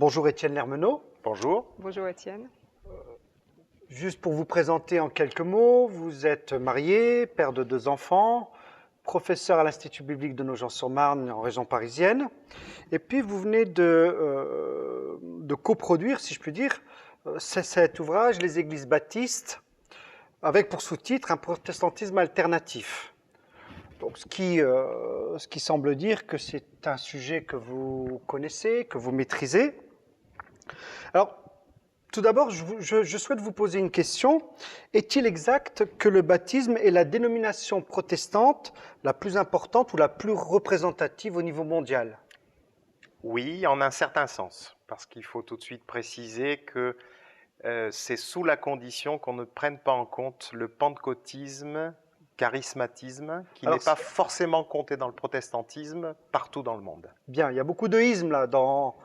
Bonjour Étienne Lermenot. Bonjour. Bonjour Étienne. Juste pour vous présenter en quelques mots, vous êtes marié, père de 2 enfants, professeur à l'Institut biblique de Nogent-sur-Marne en région parisienne. Et puis vous venez de coproduire, si je puis dire, cet ouvrage, Les Églises baptistes, avec pour sous-titre un protestantisme alternatif. Donc, ce qui semble dire que c'est un sujet que vous connaissez, que vous maîtrisez. Alors, tout d'abord, je souhaite vous poser une question. Est-il exact que le baptisme est la dénomination protestante la plus importante ou la plus représentative au niveau mondial? Oui, en un certain sens, parce qu'il faut tout de suite préciser que c'est sous la condition qu'on ne prenne pas en compte le pentecôtisme, charismatisme, qui n'est pas forcément compté dans le protestantisme partout dans le monde. Bien, il y a beaucoup de ismes là dans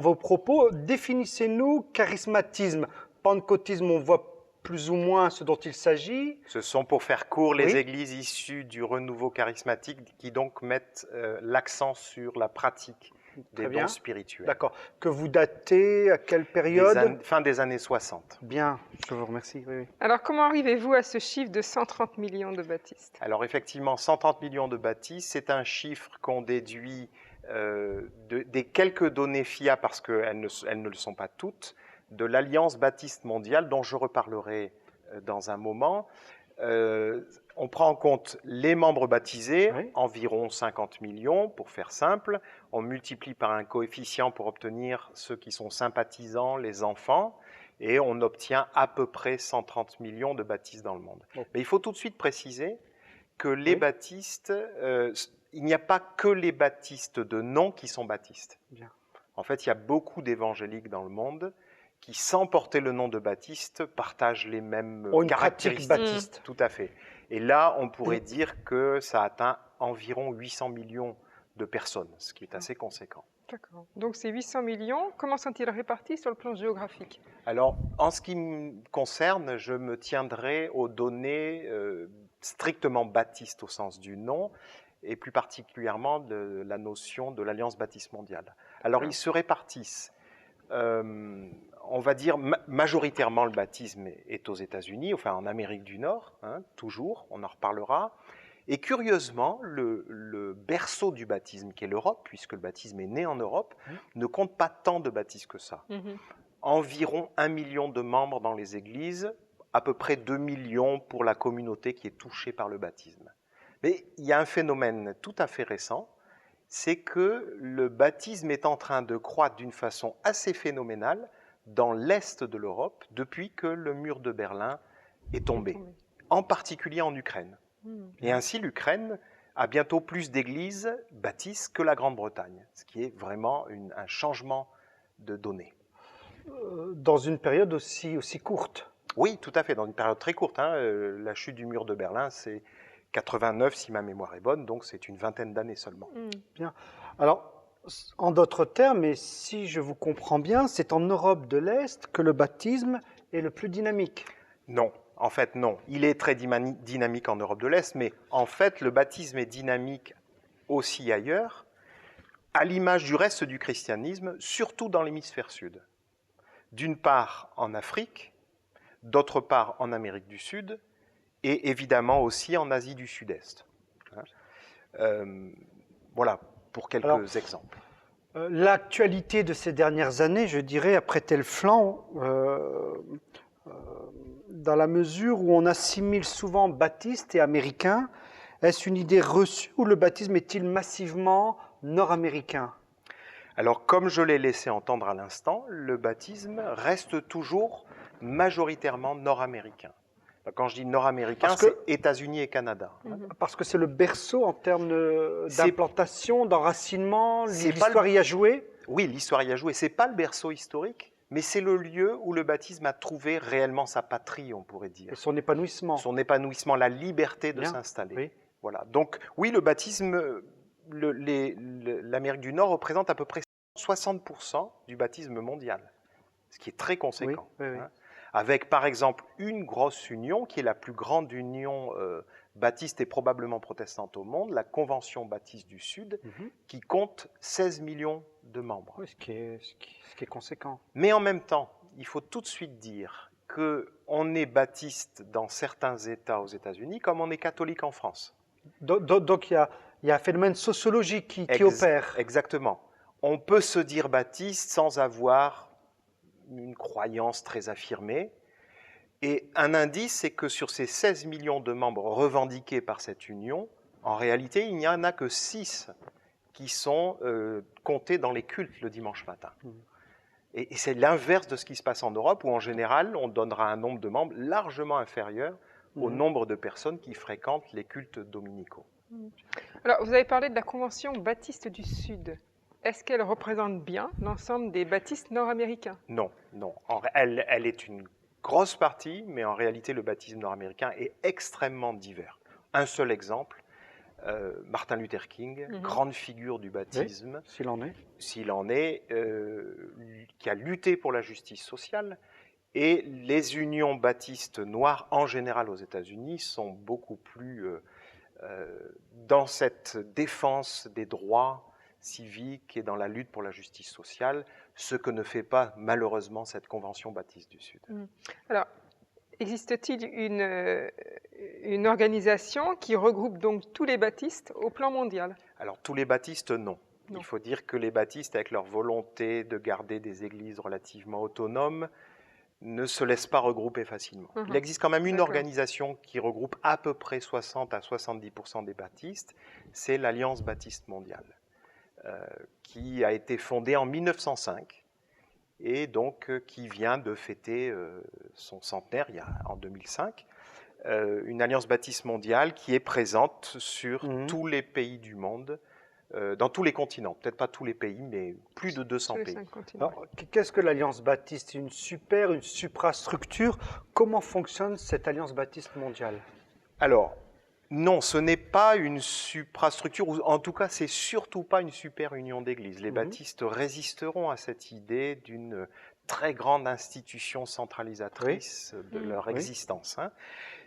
vos propos. Définissez-nous charismatisme. Pentecôtisme, on voit plus ou moins ce dont il s'agit. Ce sont, pour faire court, les Oui. églises issues du renouveau charismatique qui donc mettent l'accent sur la pratique des dons spirituels. D'accord. Que vous datez à quelle période? Fin des années 60. Bien, je vous remercie. Oui, oui. Alors, comment arrivez-vous à ce chiffre de 130 millions de baptistes? Alors effectivement, 130 millions de baptistes, c'est un chiffre qu'on déduit des quelques données fiables, parce qu'elles ne le sont pas toutes, de l'Alliance baptiste mondiale, dont je reparlerai dans un moment. On prend en compte les membres baptisés, oui, environ 50 millions, pour faire simple. On multiplie par un coefficient pour obtenir ceux qui sont sympathisants, les enfants, et on obtient à peu près 130 millions de baptistes dans le monde. Oh. Mais il faut tout de suite préciser que les baptistes, il n'y a pas que les baptistes de nom qui sont baptistes. Bien. En fait, il y a beaucoup d'évangéliques dans le monde qui, sans porter le nom de baptiste, partagent les mêmes caractéristiques. Baptiste. Tout à fait. Et là, on pourrait dire que ça atteint environ 800 millions de personnes, ce qui est assez conséquent. D'accord. Donc ces 800 millions, comment sont-ils répartis sur le plan géographique? Alors, en ce qui me concerne, je me tiendrai aux données strictement baptistes au sens du nom, et plus particulièrement de la notion de l'Alliance baptiste mondiale. Alors, ils se répartissent. On va dire majoritairement le baptisme est aux États-Unis, enfin en Amérique du Nord, hein, toujours, on en reparlera. Et curieusement, le berceau du baptisme, qui est l'Europe, puisque le baptisme est né en Europe, ne compte pas tant de baptistes que ça. Environ 1 million de membres dans les églises, à peu près 2 millions pour la communauté qui est touchée par le baptisme. Mais il y a un phénomène tout à fait récent, c'est que le baptisme est en train de croître d'une façon assez phénoménale dans l'est de l'Europe depuis que le mur de Berlin est tombé, en particulier en Ukraine. Et ainsi, l'Ukraine a bientôt plus d'églises baptistes que la Grande-Bretagne, ce qui est vraiment un changement de données. Dans une période aussi courte. Oui, tout à fait, dans une période très courte. Hein. La chute du mur de Berlin, c'est 89, si ma mémoire est bonne, donc c'est une vingtaine d'années seulement. Bien. Alors, en d'autres termes, et si je vous comprends bien, c'est en Europe de l'Est que le baptisme est le plus dynamique. Non, en fait non. Il est très dynamique en Europe de l'Est, mais en fait le baptisme est dynamique aussi ailleurs, à l'image du reste du christianisme, surtout dans l'hémisphère sud. D'une part en Afrique, d'autre part en Amérique du Sud, et évidemment aussi en Asie du Sud-Est. Voilà, pour quelques exemples. L'actualité de ces dernières années, je dirais, a prêté le flanc dans la mesure où on assimile souvent baptiste et américain. Est-ce une idée reçue ou le baptisme est-il massivement nord-américain? Alors, comme je l'ai laissé entendre à l'instant, le baptisme reste toujours majoritairement nord-américain. Quand je dis nord-américain, c'est États-Unis et Canada. Parce que c'est le berceau en termes d'implantation, d'enracinement, l'histoire y a joué? Oui, l'histoire y a joué. Ce n'est pas le berceau historique, mais c'est le lieu où le baptisme a trouvé réellement sa patrie, on pourrait dire. Et son épanouissement. Son épanouissement, la liberté de s'installer. Oui. Voilà. Donc, oui, le baptisme, l'Amérique du Nord représente à peu près 60% du baptisme mondial, ce qui est très conséquent. Oui, oui, oui. Avec par exemple une grosse union qui est la plus grande union baptiste et probablement protestante au monde, la Convention baptiste du Sud, qui compte 16 millions de membres. Oui, ce qui est conséquent. Mais en même temps, il faut tout de suite dire qu'on est baptiste dans certains États aux États-Unis comme on est catholique en France. Donc il y a un phénomène sociologique qui opère. Exactement. On peut se dire baptiste sans avoir une croyance très affirmée. Et un indice, c'est que sur ces 16 millions de membres revendiqués par cette union, en réalité, il n'y en a que 6 qui sont comptés dans les cultes le dimanche matin. Et c'est l'inverse de ce qui se passe en Europe, où en général, on donnera un nombre de membres largement inférieur au nombre de personnes qui fréquentent les cultes dominicaux. Alors, vous avez parlé de la Convention baptiste du Sud. Est-ce qu'elle représente bien l'ensemble des baptistes nord-américains? Non, non. Elle est une grosse partie, mais en réalité, le baptisme nord-américain est extrêmement divers. Un seul exemple, Martin Luther King, grande figure du baptisme, oui, s'il en est, qui a lutté pour la justice sociale, et les unions baptistes noires en général aux États-Unis sont beaucoup plus dans cette défense des droits civiques et dans la lutte pour la justice sociale, ce que ne fait pas malheureusement cette Convention baptiste du Sud. Alors, existe-t-il une organisation qui regroupe donc tous les baptistes au plan mondial? Alors, tous les baptistes, non. Il faut dire que les baptistes, avec leur volonté de garder des églises relativement autonomes, ne se laissent pas regrouper facilement. Il existe quand même une organisation qui regroupe à peu près 60 à 70% des baptistes, c'est l'Alliance baptiste mondiale, qui a été fondée en 1905 et donc qui vient de fêter son centenaire en 2005. Une Alliance baptiste mondiale qui est présente sur tous les pays du monde, dans tous les continents, peut-être pas tous les pays, mais plus de 200 pays. Alors, qu'est-ce que l'Alliance baptiste? Une suprastructure? Comment fonctionne cette Alliance baptiste mondiale? Alors, non, ce n'est pas une suprastructure, ou en tout cas, c'est surtout pas une super union d'églises. Les baptistes résisteront à cette idée d'une très grande institution centralisatrice de leur existence. Hein.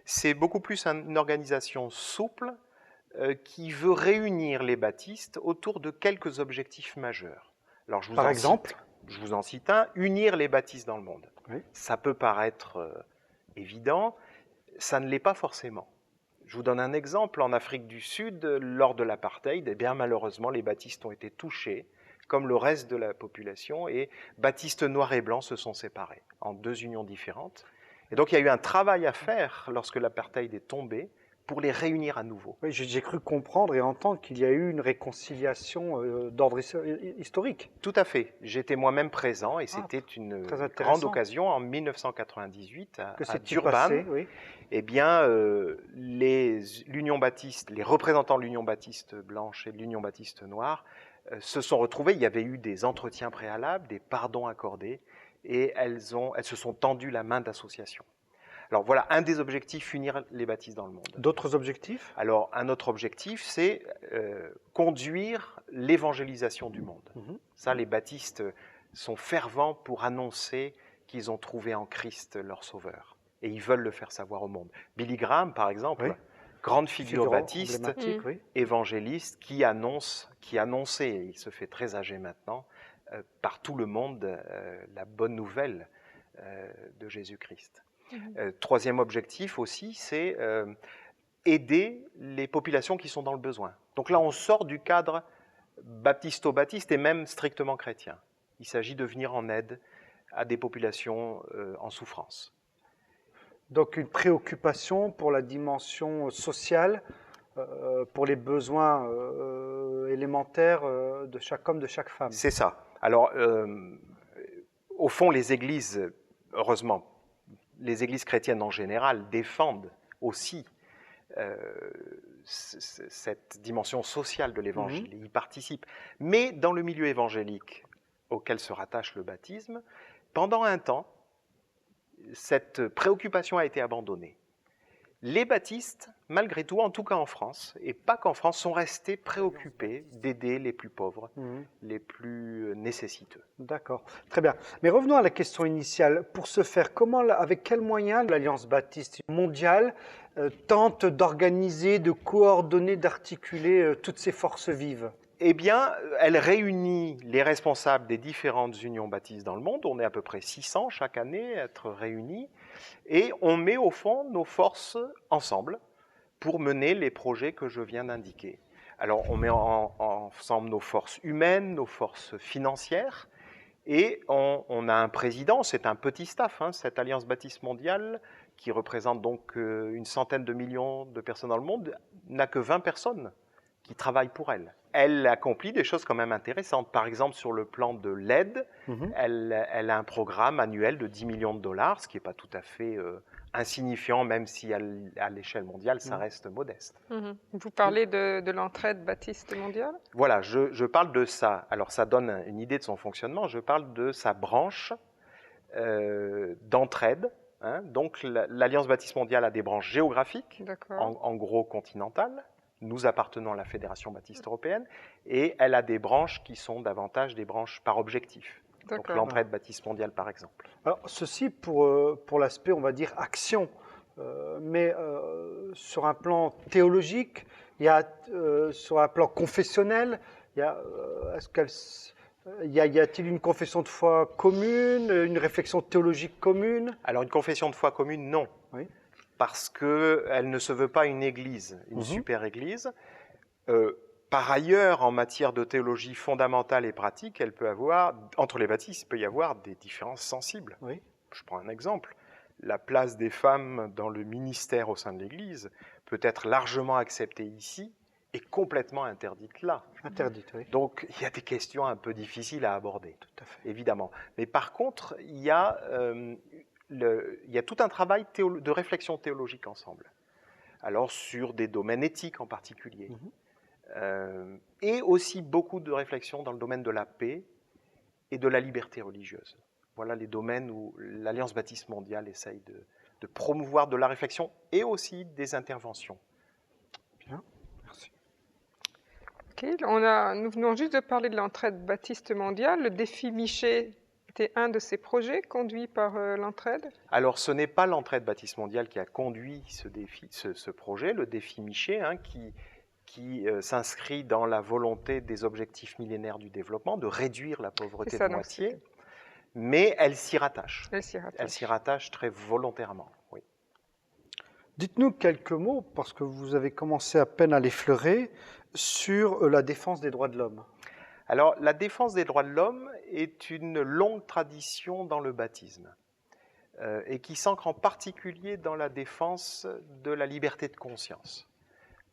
C'est beaucoup plus une organisation souple, qui veut réunir les baptistes autour de quelques objectifs majeurs. Alors, Par exemple, je vous en cite un, unir les baptistes dans le monde. Oui. Ça peut paraître évident, ça ne l'est pas forcément. Je vous donne un exemple. En Afrique du Sud, lors de l'apartheid, eh bien, malheureusement, les baptistes ont été touchés, comme le reste de la population, et baptistes noirs et blancs se sont séparés en 2 unions différentes. Et donc, il y a eu un travail à faire lorsque l'apartheid est tombé, pour les réunir à nouveau. Oui, j'ai cru comprendre et entendre qu'il y a eu une réconciliation d'ordre historique. Tout à fait. J'étais moi-même présent et c'était une grande occasion en 1998 à Durban. Oui. Eh bien, l'Union baptiste, les représentants de l'Union baptiste blanche et de l'Union baptiste noire se sont retrouvés. Il y avait eu des entretiens préalables, des pardons accordés, et elles se sont tendues la main d'association. Alors voilà, un des objectifs, unir les baptistes dans le monde. D'autres objectifs? Alors un autre objectif, c'est conduire l'évangélisation du monde. Ça, les baptistes sont fervents pour annoncer qu'ils ont trouvé en Christ leur sauveur. Et ils veulent le faire savoir au monde. Billy Graham, par exemple, grande figure baptiste, évangéliste, qui annonçait, il se fait très âgé maintenant, par tout le monde la bonne nouvelle de Jésus-Christ. Troisième objectif aussi, c'est aider les populations qui sont dans le besoin. Donc là, on sort du cadre baptisto-baptiste et même strictement chrétien. Il s'agit de venir en aide à des populations en souffrance. Donc une préoccupation pour la dimension sociale, pour les besoins élémentaires de chaque homme, de chaque femme. C'est ça. Alors, au fond, les églises, heureusement, les églises chrétiennes en général défendent aussi cette dimension sociale de l'évangile, y participent. Mais dans le milieu évangélique auquel se rattache le baptisme, pendant un temps, cette préoccupation a été abandonnée. Les baptistes, malgré tout, en tout cas en France, et pas qu'en France, sont restés préoccupés d'aider les plus pauvres, les plus nécessiteux. D'accord, très bien. Mais revenons à la question initiale. Pour ce faire, avec quels moyens l'Alliance baptiste mondiale tente d'organiser, de coordonner, d'articuler toutes ces forces vives? Eh bien, elle réunit les responsables des différentes unions baptistes dans le monde. On est à peu près 600 chaque année à être réunis. Et on met au fond nos forces ensemble pour mener les projets que je viens d'indiquer. Alors, on met ensemble nos forces humaines, nos forces financières, et on a un président, c'est un petit staff, cette Alliance baptiste mondiale, qui représente donc une centaine de millions de personnes dans le monde, n'a que 20 personnes qui travaillent pour elle. Elle accomplit des choses quand même intéressantes. Par exemple, sur le plan de l'aide, elle a un programme annuel de 10 millions de dollars, ce qui n'est pas tout à fait insignifiant, même si à l'échelle mondiale, ça reste modeste. Vous parlez de l'entraide baptiste mondiale? Voilà, je parle de ça. Alors, ça donne une idée de son fonctionnement. Je parle de sa branche d'entraide. Donc, l'Alliance baptiste mondiale a des branches géographiques, en gros continentales. Nous appartenons à la Fédération baptiste européenne, et elle a des branches qui sont davantage des branches par objectif. Donc l'entraide baptiste mondiale, par exemple. Alors, ceci pour l'aspect, on va dire, action. Mais sur un plan théologique, sur un plan confessionnel, y a-t-il une confession de foi commune, une réflexion théologique commune? Alors, une confession de foi commune, non. Oui. Parce qu'elle ne se veut pas une église, une super église. Par ailleurs, en matière de théologie fondamentale et pratique, elle peut avoir, entre les baptistes, il peut y avoir des différences sensibles. Oui. Je prends un exemple. La place des femmes dans le ministère au sein de l'église peut être largement acceptée ici et complètement interdite là. Interdite, oui. Donc, il y a des questions un peu difficiles à aborder, tout à fait, évidemment. Mais par contre, il y a tout un travail de réflexion théologique ensemble. Alors, sur des domaines éthiques en particulier. Et aussi beaucoup de réflexion dans le domaine de la paix et de la liberté religieuse. Voilà les domaines où l'Alliance baptiste mondiale essaye de promouvoir de la réflexion et aussi des interventions. Bien, merci. Ok, nous venons juste de parler de l'entraide baptiste mondiale. Le défi Miché était un de ces projets conduits par l'entraide? Alors, ce n'est pas l'entraide baptiste mondiale qui a conduit ce projet, le défi Miché, qui s'inscrit dans la volonté des objectifs millénaires du développement, de réduire la pauvreté de moitié, mais elle s'y rattache. Elle s'y rattache très volontairement, oui. Dites-nous quelques mots, parce que vous avez commencé à peine à l'effleurer, sur la défense des droits de l'homme. Alors, la défense des droits de l'homme est une longue tradition dans le baptisme et qui s'ancre en particulier dans la défense de la liberté de conscience.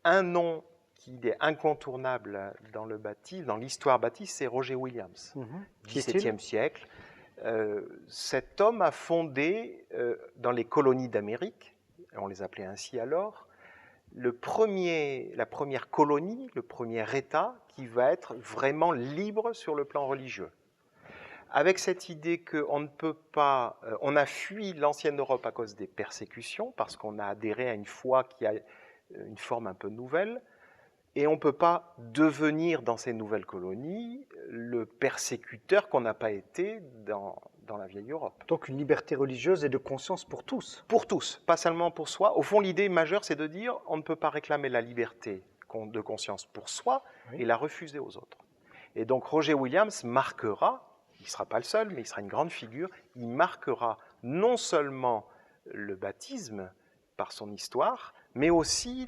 Un nom qui est incontournable dans le baptisme, dans l'histoire baptiste, c'est Roger Williams, XVIIe siècle. Cet homme a fondé dans les colonies d'Amérique, on les appelait ainsi alors, la première colonie, le premier État qui va être vraiment libre sur le plan religieux. Avec cette idée qu'on ne peut pas, on a fui l'ancienne Europe à cause des persécutions, parce qu'on a adhéré à une foi qui a une forme un peu nouvelle, et on ne peut pas devenir dans ces nouvelles colonies le persécuteur qu'on n'a pas été dans la vieille Europe. Donc une liberté religieuse et de conscience pour tous. Pour tous, pas seulement pour soi. Au fond, l'idée majeure, c'est de dire on ne peut pas réclamer la liberté de conscience pour soi et la refuser aux autres. Et donc Roger Williams marquera, il ne sera pas le seul, mais il sera une grande figure, il marquera non seulement le baptisme par son histoire, mais aussi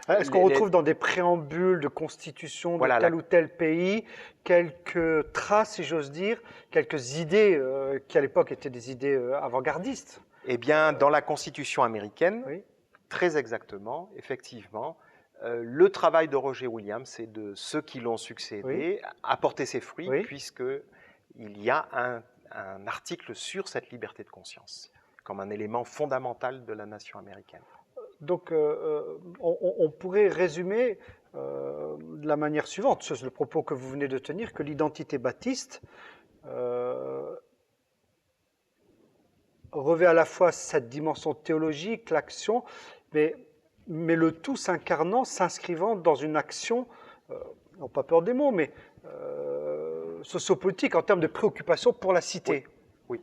est-ce qu'on retrouve dans des préambules de constitution de tel ou tel pays quelques traces, si j'ose dire, quelques idées qui à l'époque étaient des idées avant-gardistes? Eh bien, dans la Constitution américaine, très exactement, effectivement, le travail de Roger Williams et de ceux qui l'ont succédé a porté ses fruits, puisqu'il y a un article sur cette liberté de conscience, comme un élément fondamental de la nation américaine. Donc, on pourrait résumer de la manière suivante, c'est le propos que vous venez de tenir, que l'identité baptiste revêt à la fois cette dimension théologique, l'action, mais le tout s'incarnant, s'inscrivant dans une action, non pas peur des mots, mais sociopolitique en termes de préoccupation pour la cité. Oui. Oui.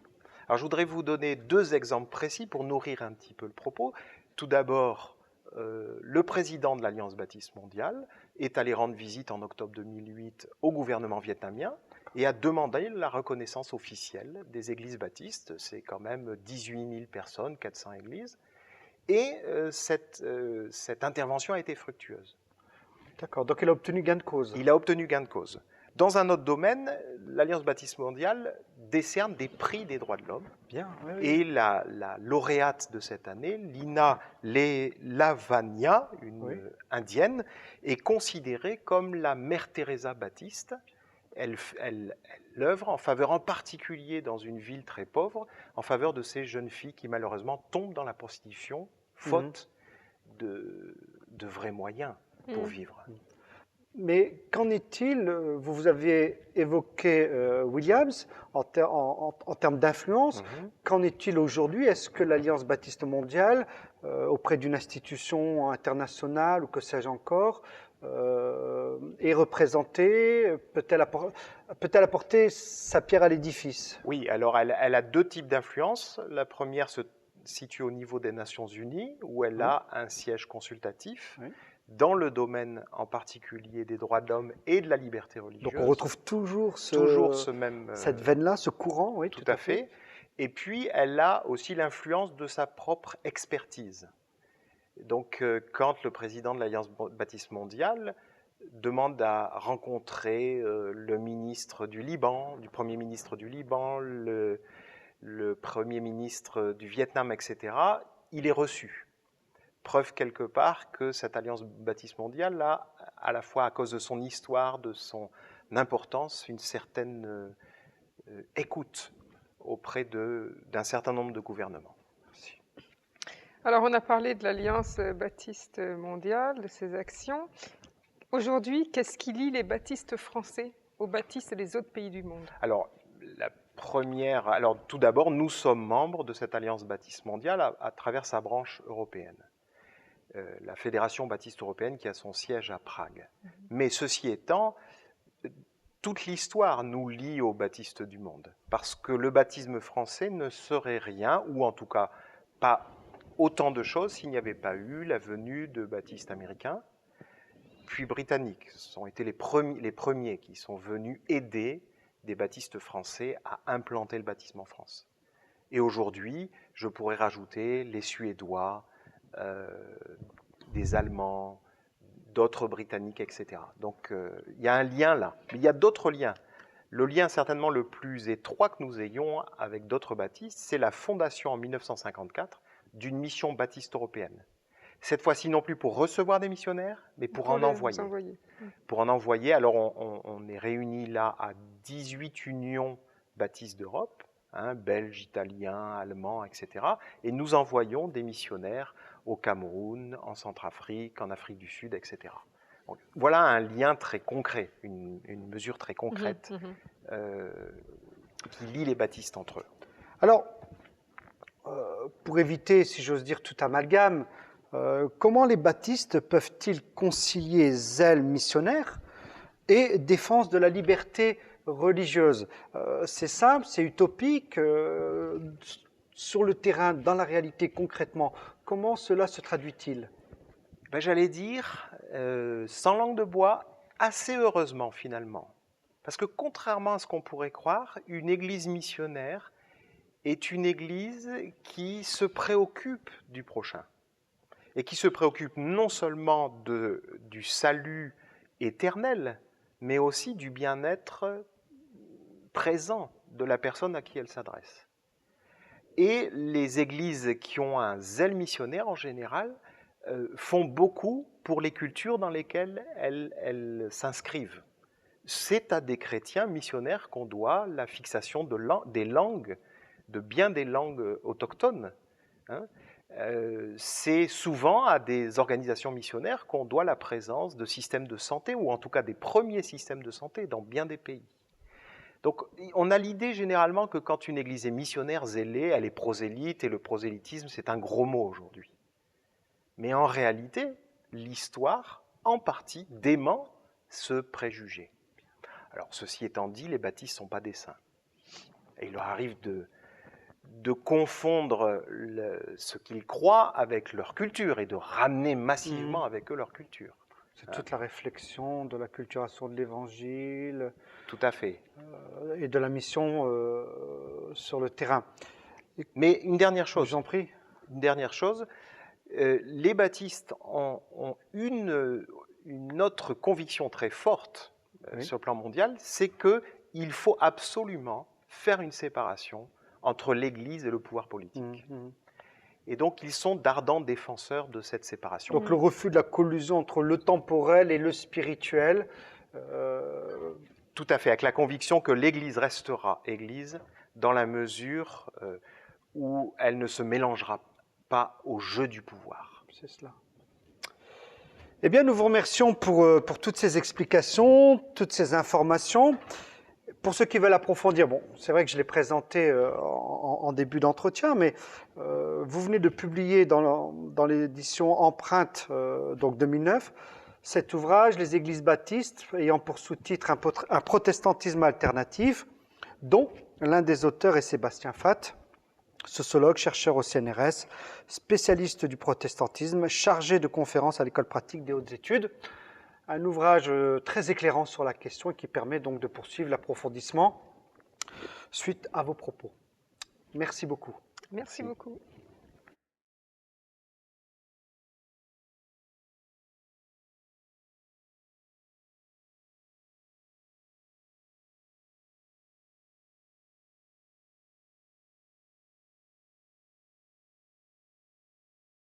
Alors je voudrais vous donner 2 exemples précis pour nourrir un petit peu le propos. Tout d'abord, le président de l'Alliance Baptiste Mondiale est allé rendre visite en octobre 2008 au gouvernement vietnamien et a demandé la reconnaissance officielle des églises baptistes. C'est quand même 18 000 personnes, 400 églises. Et cette intervention a été fructueuse. D'accord, donc il a obtenu gain de cause. Il a obtenu gain de cause. Dans un autre domaine, l'Alliance Baptiste Mondiale décerne des prix des droits de l'homme. Bien, oui, oui. Et la lauréate de cette année, Lina Lavagna, une indienne, est considérée comme la mère Teresa Baptiste. Elle œuvre en faveur, en particulier dans une ville très pauvre, en faveur de ces jeunes filles qui malheureusement tombent dans la prostitution, faute de vrais moyens pour vivre. Mais qu'en est-il, vous aviez évoqué Williams en termes d'influence, qu'en est-il aujourd'hui? Est-ce que l'Alliance Baptiste Mondiale, auprès d'une institution internationale ou que sais-je encore, est représentée? Peut-elle apporter sa pierre à l'édifice? Oui, alors elle a 2 types d'influence. La première se situe au niveau des Nations Unies, où elle a un siège consultatif. Dans le domaine en particulier des droits de l'homme et de la liberté religieuse. Donc on retrouve toujours cette veine-là, ce courant, oui, tout à fait. Et puis elle a aussi l'influence de sa propre expertise. Donc quand le président de l'Alliance Baptiste Mondiale demande à rencontrer le ministre du Liban, du premier ministre du Liban, le premier ministre du Vietnam, etc., il est reçu. Preuve quelque part que cette Alliance Baptiste Mondiale a, à la fois à cause de son histoire, de son importance, une certaine écoute auprès d'un certain nombre de gouvernements. Merci. Alors on a parlé de l'Alliance Baptiste Mondiale, de ses actions. Aujourd'hui, qu'est-ce qui lie les baptistes français aux baptistes des autres pays du monde? Alors, tout d'abord, nous sommes membres de cette Alliance Baptiste Mondiale à travers sa branche européenne. La Fédération baptiste européenne qui a son siège à Prague. Mais ceci étant, toute l'histoire nous lie aux baptistes du monde, parce que le baptisme français ne serait rien, ou en tout cas pas autant de choses s'il n'y avait pas eu la venue de baptistes américains, puis britanniques. Ce ont été les premiers qui sont venus aider des baptistes français à implanter le baptisme en France. Et aujourd'hui, je pourrais rajouter les Suédois, des Allemands, d'autres Britanniques, etc. Donc il y a un lien là. Mais il y a d'autres liens. Le lien certainement le plus étroit que nous ayons avec d'autres baptistes, c'est la fondation en 1954 d'une mission baptiste européenne. Cette fois-ci non plus pour recevoir des missionnaires, mais pour en envoyer. Pour en envoyer, alors on est réunis là à 18 unions baptistes d'Europe, Belges, Italiens, Allemands, etc. Et nous envoyons des missionnaires au Cameroun, en Centrafrique, en Afrique du Sud, etc. Donc, voilà un lien très concret, une mesure très concrète qui lie les baptistes entre eux. Alors, pour éviter, si j'ose dire, tout amalgame, comment les baptistes peuvent-ils concilier zèle missionnaire et défense de la liberté religieuse? C'est simple, c'est utopique. Sur le terrain, dans la réalité, concrètement, comment cela se traduit-il? J'allais dire, sans langue de bois, assez heureusement finalement. Parce que contrairement à ce qu'on pourrait croire, une église missionnaire est une église qui se préoccupe du prochain. Et qui se préoccupe non seulement du salut éternel, mais aussi du bien-être présent de la personne à qui elle s'adresse. Et les églises qui ont un zèle missionnaire, en général, font beaucoup pour les cultures dans lesquelles elles s'inscrivent. C'est à des chrétiens missionnaires qu'on doit la fixation des langues, de bien des langues autochtones. C'est souvent à des organisations missionnaires qu'on doit la présence de systèmes de santé, ou en tout cas des premiers systèmes de santé dans bien des pays. Donc, on a l'idée généralement que quand une église est missionnaire, zélée, elle est prosélyte, et le prosélytisme, c'est un gros mot aujourd'hui. Mais en réalité, l'histoire, en partie, dément ce préjugé. Alors, ceci étant dit, les baptistes ne sont pas des saints. Et il leur arrive de confondre ce qu'ils croient avec leur culture et de ramener massivement avec eux leur culture. C'est toute la réflexion de l'acculturation de l'Évangile Tout à fait. et de la mission sur le terrain. Mais une dernière Je chose. vous en prie. Une dernière chose. Les baptistes ont une autre conviction très forte Oui. sur le plan mondial, c'est qu'il faut absolument faire une séparation entre l'Église et le pouvoir politique. Et donc, ils sont d'ardents défenseurs de cette séparation. Donc le refus de la collusion entre le temporel et le spirituel. Tout à fait, avec la conviction que l'Église restera Église dans la mesure où elle ne se mélangera pas au jeu du pouvoir. C'est cela. Eh bien, nous vous remercions pour toutes ces explications, toutes ces informations. Pour ceux qui veulent approfondir, bon, c'est vrai que je l'ai présenté en début d'entretien, mais vous venez de publier dans l'édition Empreinte, donc 2009, cet ouvrage, Les Églises baptistes, ayant pour sous-titre un protestantisme alternatif, dont l'un des auteurs est Sébastien Fath, sociologue, chercheur au CNRS, spécialiste du protestantisme, chargé de conférences à l'École pratique des hautes études. Un ouvrage très éclairant sur la question et qui permet donc de poursuivre l'approfondissement suite à vos propos. Merci beaucoup. Merci beaucoup.